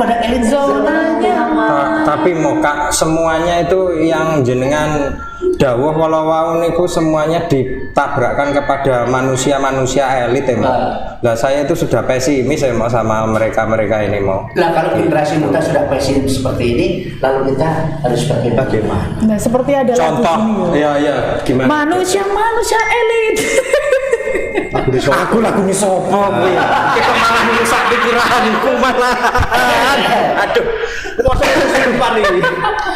kepada elit zona nyaman. Tapi mau Kak, semuanya itu yang jenengan dawuh walau niku semuanya ditabrakkan kepada manusia-manusia elit ya Mbak. Lah saya itu sudah pesimis ya mau sama mereka-mereka ini mau. Lah kalau generasi muda sudah pesimis seperti ini, lalu kita harus bagaimana? Nah, seperti ada lagu Contoh, gini, ya gimana? manusia elit. Aku lagunya sopo kuwi. Kita malah merusak pikiranku malah. Aduh. Kesurupan iki.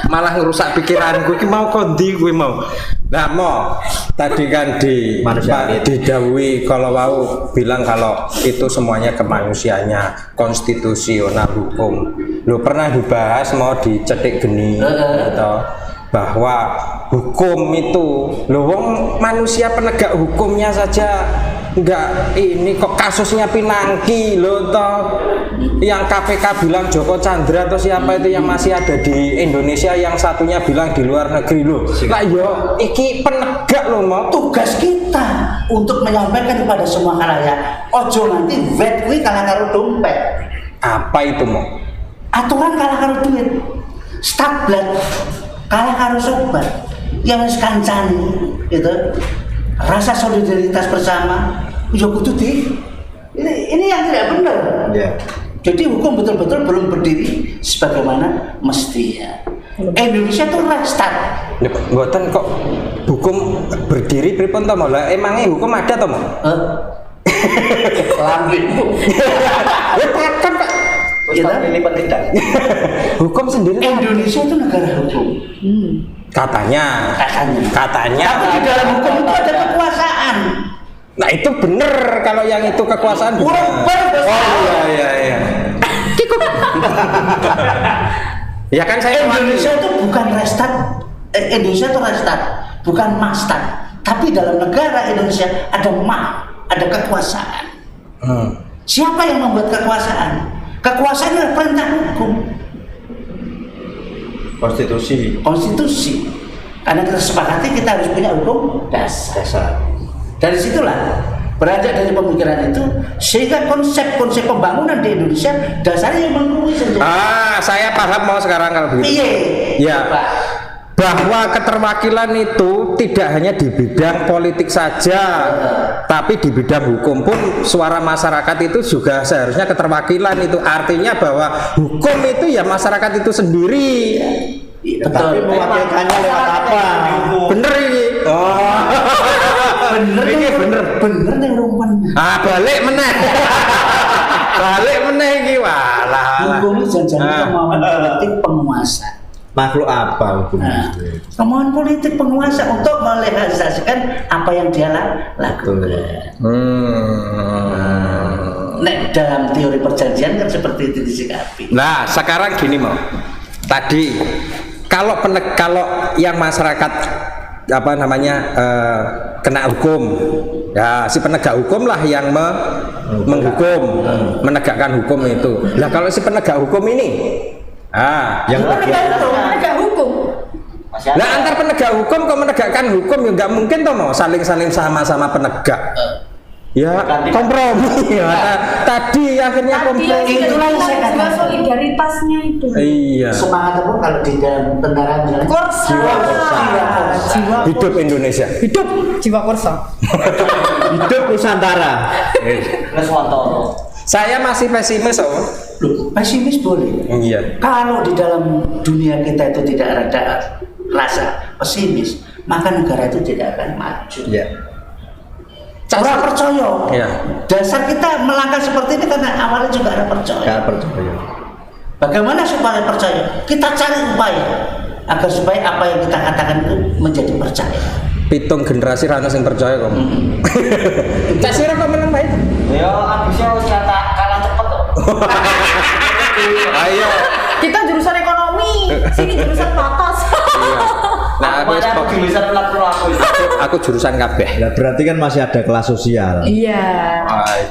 Malah ngerusak pikiranku iki mau kondi kuwi mau. Nah, mau tadi kan didhawuhi kalau mau bilang kalau itu semuanya kemanusiaannya, konstitusional hukum. Lu pernah dibahas mau dicetik geni atau bahwa hukum itu lho wong manusia penegak hukumnya saja enggak ini kok kasusnya Pinangki lho toh yang KPK bilang Joko Chandra atau siapa itu yang masih ada di Indonesia yang satunya bilang di luar negeri lho lah yo iki penegak lho mau tugas kita untuk menyampaikan kepada semua khalayak ojo nanti vet kuwi kalah karo dompet apa itu mau aturan kalah karo duit stablat kalah karo sobat yang wis kancani gitu rasa solidaritas bersama ya kudu ini yang tidak benar ya. Jadi hukum betul-betul belum berdiri sebagaimana mestinya Indonesia itu restart mboten kok hukum berdiri pripun to lah emangnya hukum ada to mau lambemu ya takkan Pak ini penting hukum sendiri Indonesia itu negara hukum katanya tapi di dalam hukum itu ada kekuasaan nah itu bener kalau yang itu kekuasaan bener. Oh iya ya kan saya Indonesia itu bukan restart Indonesia itu restart bukan mastart tapi dalam negara Indonesia ada kekuasaan siapa yang membuat kekuasaan adalah perintah hukum konstitusi karena kita sepakati kita harus punya hukum dasar dari situlah beranjak dari pemikiran itu sehingga konsep pembangunan di Indonesia dasarnya yang mengurus saya paham mau sekarang kalau begitu ya Pak. Bahwa keterwakilan itu tidak hanya di bidang politik saja tapi di bidang hukum pun suara masyarakat itu juga seharusnya keterwakilan itu artinya bahwa hukum itu ya masyarakat itu sendiri betul mewakilkannya lewat apa bener ini bener nih rumpan balik meneh iki walah hukum itu jangan kemauan politik penguasa makhluk apa hukum kemauan politik penguasa untuk merealisasikan apa yang dia lakukan dalam teori perjanjian kan seperti itu disikapi nah sekarang gini mau tadi kalau yang masyarakat apa namanya kena hukum ya si penegak hukum lah yang menghukum menegakkan hukum itu nah kalau si penegak hukum ini yang penegak hukum nah antar penegak hukum kok menegakkan hukum ya nggak mungkin toh mau saling sama-sama penegak ya kompromi ya tadi akhirnya kompromi itulah yang saya katakan solidaritasnya itu iya semangat apa kalau di dalam kendaraan jalan jiwa hidup Indonesia hidup jiwa korsa hidup Nusantara saya masih pesimis pesimis boleh iya kalau di dalam dunia kita itu tidak ada rasa pesimis maka negara itu tidak akan maju orang percaya ya. Dasar kita melangkah seperti ini karena awalnya juga ada percaya bagaimana supaya percaya kita cari upaya agar supaya apa yang kita katakan itu menjadi percaya pitung generasi rana sing percaya kok tak sirah kok menang baik ya abisnya harus kalah cepet kok ayo kita jurusan ekonomi sini jurusan patas Nah, aku Aku jurusan pelaku aku jurusan kabeh. Nah, berarti kan masih ada kelas sosial. Iya.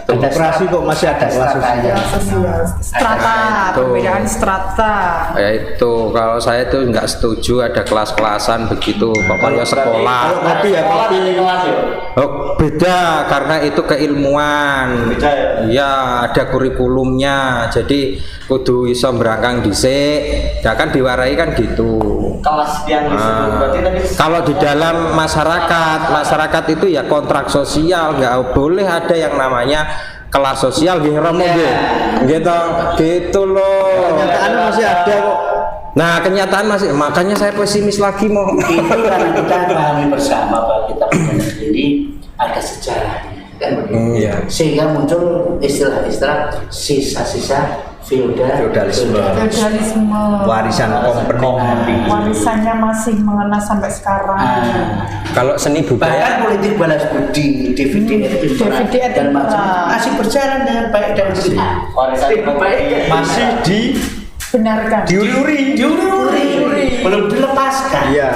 Itu Koperasi kok masih ada kelas sosial. Kelas sosial. Strata, Itu. perbedaan strata. ya itu kalau saya tuh nggak setuju ada kelas-kelasan begitu. Pokoknya sekolah. Kalau kopi ya kopi. Oh, beda karena itu keilmuan. Beda ya? Iya, ada kurikulumnya. Jadi kudu iso berangkang dhisik. Ya kan diwarai kan gitu. Kelas yang disebut berarti tadi Kalau di dalam masyarakat itu ya kontrak sosial, nggak boleh ada yang namanya kelas sosial gini Romo gitu loh. Kenyataan masih ada kok. Nah kenyataan masih, makanya saya pesimis lagi mau. Itu karena kita pahami bersama bahwa kita punya negeri ini ada sejarahnya kan begitu. Iya. Sehingga muncul istilah-istilah sisa-sisa Feodalisme. Feodalisme. Warisan kompeni. Warisannya masih mengena sampai sekarang. Kalau seni bahkan budaya, politik balas budi DVD DVD dan macam Edinburgh. masih berjalan dengan baik dan benar. warisan Masih Benarkan. diuluri. belum dilepaskan. Iya.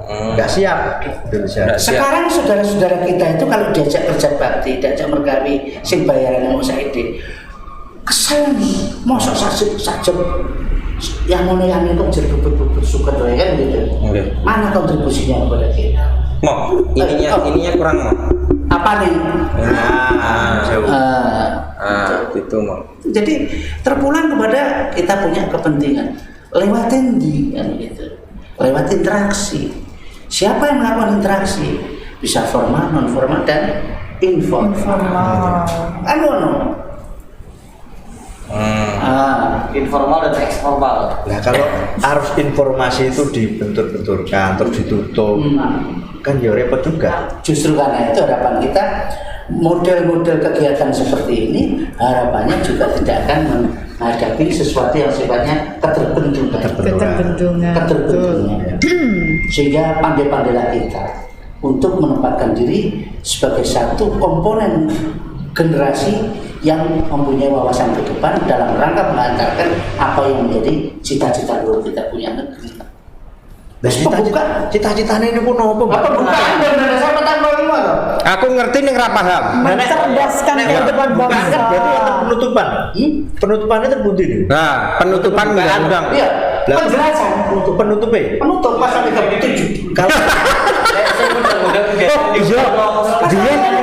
Enggak siap Indonesia. Nggak siap. Sekarang saudara-saudara kita itu kalau diajak kerja bakti, diajak mergawi sing bayaran mau saiki. Kesel nih, mosok sajep yang ngono yang itu jadi bubut-bubut suka doy kan gitu. Oke. Mana kontribusinya kepada kita? mau ininya kurang mau. Apa nih? Jauh. Gitu mau. Jadi terpulang kepada kita punya kepentingan lewatin di kan gitu, lewat interaksi. Siapa yang melakukan interaksi? Bisa formal, non formal dan informal. Informal. informal dan ekspormal. Nah kalau arus informasi itu dibentur-benturkan terus ditutup, kan ya repot juga. Justru karena itu harapan kita model-model kegiatan seperti ini harapannya juga tidak akan menghadapi sesuatu yang sifatnya keterbendungan. Keterbendungan. Sehingga pandai-pandailah kita untuk menempatkan diri sebagai satu komponen generasi yang mempunyai wawasan ke depan dalam rangka mengantarkan apa yang menjadi cita-cita luhur kita punya negeri. Cita-citanya ini pun apa? Saya petang loh. Aku ngerti nih nggak paham. Mencerdaskan ke depan bangsa. Berarti ada penutupan. Penutupannya terbunyi nih. Nah, penutupan undang-undang. Iya. Penjelasan. Penutupnya. Penutup pasal 37. Kalau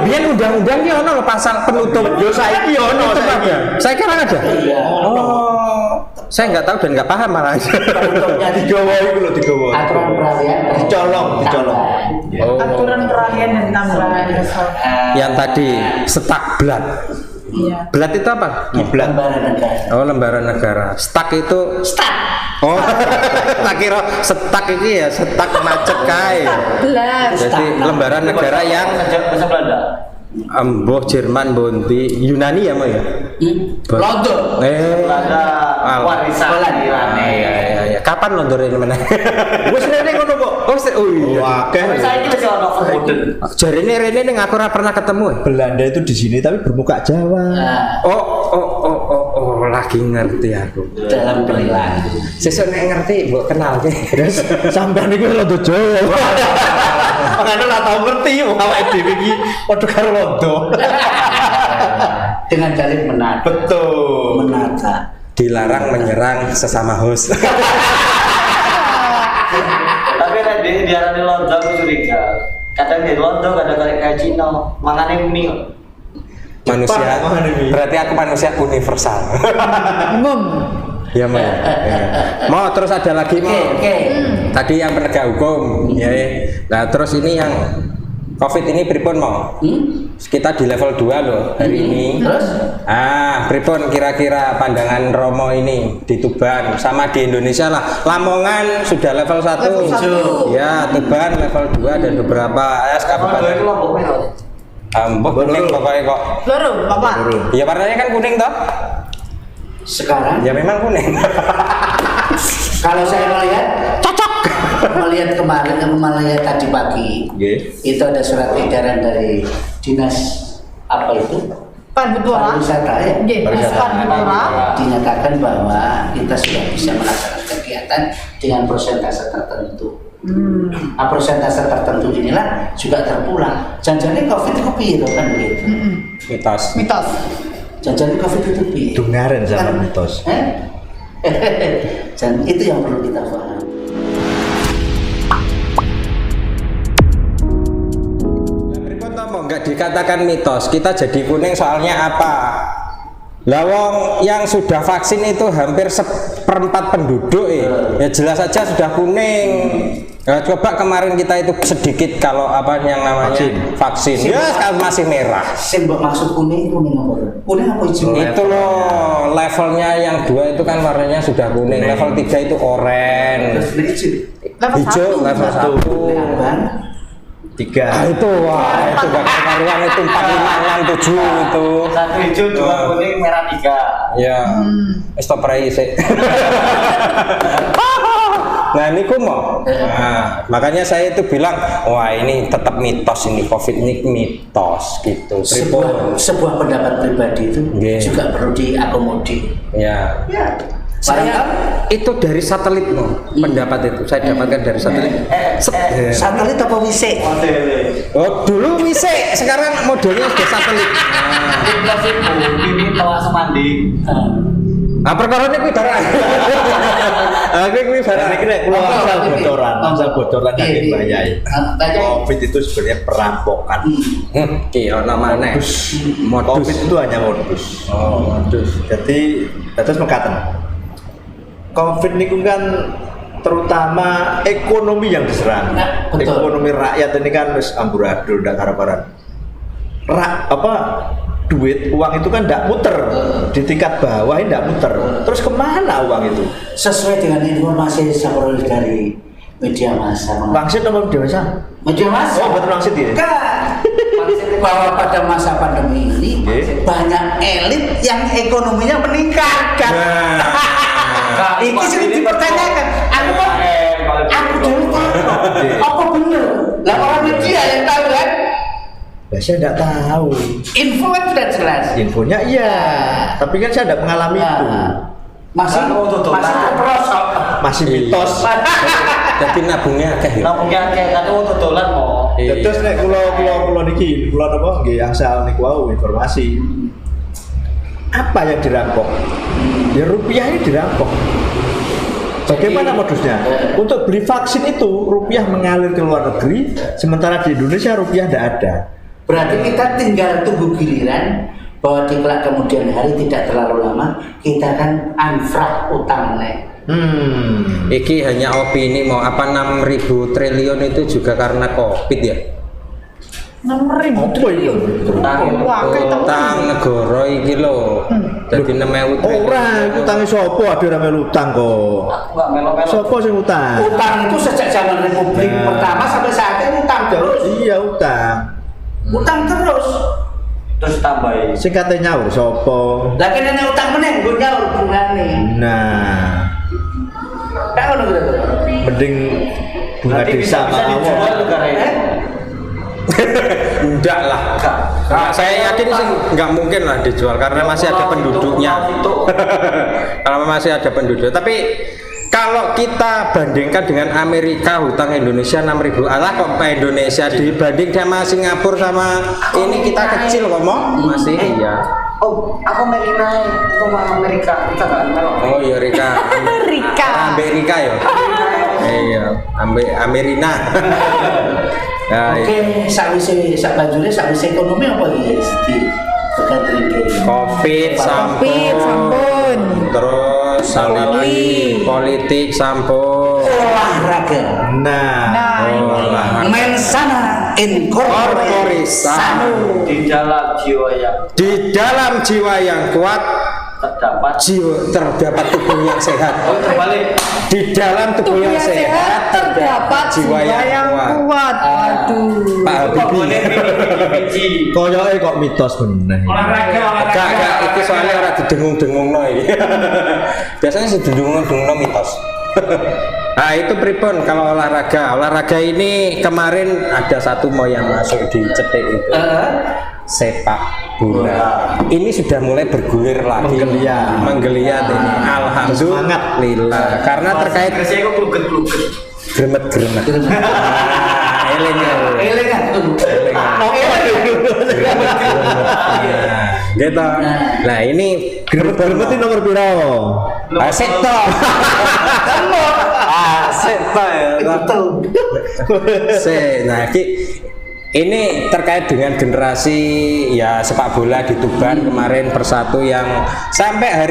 Biar undang-undang ki ono lho pasal penutup. yo saiki yo ono saiki. Saya kira ada. Iya. Oh. Saya nggak tahu dan nggak paham malah. Penutupnya Digawa iku lho digawa. aturan peralihan Dicolong. Oh. Aturan peralihan dan tambahan. Yang tadi setak blat. Iya. Blat itu apa? Lembaran negara. Oh, lembaran negara. Stak itu Oh, tak kira setak ini ya, setak macet kae. Belas. Jadi lembaran negara yang bahasa Belanda. Amboh Jerman Bonti Yunani ya mau ya? London. Belanda warisan Irane. Ya. Kapan London ini mana? Wis rene ngono kok. Oh iya. Akeh. Tapi saya ini masih ono verboten. Jarine Rene ning aku ora pernah ketemu. Belanda itu di sini tapi bermuka Jawa. Nah, Oh, lagi ngerti aku. dalam perilaku. Sesuk nek ngerti mbok kenal ke. Sampeyan iku londo Jawa. Makane ora tau ngerti awake dhewe iki padha karo londo. Dengan dalih menata. Betul. Menata. Dilarang menyerang sesama host. Tapi nek diarani londo aku curiga. Kadang di londo kadang kayak Cina, mangane mie kok. Manusia. Jepang, Berarti aku manusia universal. Umum. Ya, Mau. Mau terus ada lagi mau. Oke. Tadi yang penegak hukum, ya. Nah, terus ini yang Covid ini pripun mau? Kita di level 2 loh hari ini. Terus? Pripun kira-kira pandangan Romo ini di Tuban sama di Indonesia lah. Lamongan sudah level 1. Level 1. Ya, Tuban level 2 dan beberapa kabupaten. Itu lombok merah. Kuning pokoknya kok. Loro, Bapak. Ya warnanya kan kuning toh? Sekarang Ya memang kuning. kalau saya melihat kemarin tadi pagi, itu ada surat edaran dari dinas apa itu? Panbutura. Pariwisata ya. Nggih, Panbutura. Dinyatakan bahwa kita sudah bisa melaksanakan kegiatan dengan persentase tertentu. Persentase tertentu inilah juga terpulang. Jangan-jangan COVID itu piye kan begitu. Mitos. Mitos. Jangan-jangan COVID itu piye. Dengarin sama Kan- mitos. Dan itu yang perlu kita paham. Enggak dikatakan mitos, kita jadi kuning soalnya apa? Lawang yang sudah vaksin itu hampir 1/4 penduduk ya jelas saja sudah kuning. Nah, coba kemarin kita itu sedikit kalau apa yang namanya vaksin. Ya sekarang masih merah. Simbol maksud kuning apa tuh? Kuning apa hijau? Itu loh levelnya yang 2 itu kan warnanya sudah kuning. Level 3 itu oranye. Terus hijau. Level Hijau 1. level 1. Abang. 3. Itu wah itu gak keparuan itu 4, 5, 6, 7 itu. 1 hijau, 2 kuning, merah 3. Ya. Stop rai sih. Nah ini mau. Nah, makanya saya itu bilang, wah ini tetap mitos ini COVID ini mitos gitu. Sebuah pendapat pribadi itu Yeah. juga perlu diakomodir. Ya. Ya. Saya itu dari satelit loh, pendapat itu saya dapatkan dari satelit. Satelit apa wisik? Oh dulu wisek, sekarang modelnya sudah satelit. Mitos itu, ini tawa semandi. Ah perkara ini darah. Aku ini darah. Ini kalau asal bocoran dari bayai. Tanya. COVID itu sebenarnya perampokan. Iya namanya modus. COVID itu hanya modus. Oh modus. Jadi terus mengatakan COVID ini kan terutama ekonomi yang diserang. Nah, betul. Ekonomi rakyat ini kan wis amburadul ndak karuan. Duit uang itu kan tidak muter di tingkat bawah, ini tidak muter. Terus kemana uang itu? Sesuai dengan informasi yang saya peroleh dari media massa. Wangsit apa media massa? Media massa. Oh betul wangsit ya. Bahwa pada masa pandemi ini banyak elit yang ekonominya meningkat kan. Ini sering dipertanyakan. Aku dulu tahu. Apa bener? Lah orang media yang tahu kan? Ya saya tidak tahu. Info kan sudah jelas. Infonya iya, tapi kan saya tidak mengalami itu. Masih terperosok. Masih mitos. Tapi nabungnya akeh ya. Nabungnya kayak kata untuk dolar mau. Terus nek kula niki, kula napa nggih angsal niku wau informasi. Apa yang dirampok? Ya rupiah ini dirampok. Bagaimana modusnya? Untuk beli vaksin itu rupiah mengalir ke luar negeri, sementara di Indonesia rupiah tidak ada. Berarti kita tinggal tunggu giliran bahwa di kelak kemudian hari tidak terlalu lama kita kan anfrah utang nih. Iki hanya opini mau apa 6.000 triliun itu juga karena COVID ya. 6.000 triliun. Wah, kayak Utang negara iki lho. Dadi 6.000 triliun. Ora, iku utange sapa? Ada ora melu utang kok. Aku nggak melo-melo. Sapa sing utang? Utang itu sejak zaman Republik pertama sampai saat ini utang terus. Iya utang. Utang terus. Terus tambahin. Sing kate nyaur sapa? Lah kene utang meneh nggo nyaur bungane. Nah, Tak ngono gitu. mending bunga Nanti desa bisa dijual mawon. negara ini. Enggak lah. Nah, saya yakin sih nggak mungkin lah dijual karena masih ada penduduknya. Kalau masih ada penduduk. Tapi kalau kita bandingkan dengan Amerika, hutang Indonesia 6.000. Alah kok Indonesia dibanding sama Singapura sama ini kita kecil kok mau masih iya. Oh, aku Amerika, Amerika, kita nggak melo. Oh iya Rika. Amerika. Amerika ya. Iya, Amerina. Nah, Oke, sakwise ekonomi apa iki di tekan iki? COVID, Sampun. terus politik, sampun. Olahraga. Nah, Olahraga. Mensana in corpore sano. Di dalam jiwa yang Di dalam jiwa yang kuat, terdapat tubuh yang sehat. Oh, terbalik. Di dalam tubuh yang sehat terdapat jiwa yang kuat. Aduh. Pak Habibie. koyoke kok mitos meneh. Gak, itu soalnya orang didengung-dengungno iki. Biasanya sih didengung-dengungno mitos. Nah itu pripun kalau olahraga ini kemarin ada satu mau yang masuk di cetek itu sepak bola. Ini sudah mulai bergulir lagi, menggeliat ini. Alhamdulillah karena terkait Gremet. Elengan tuh. Gitu. Nah, ini Gremet itu nomor piro? Asik toh. Asik toh ya. Betul. Nah, ini terkait dengan generasi ya sepak bola di Tuban kemarin Persatu yang sampai hari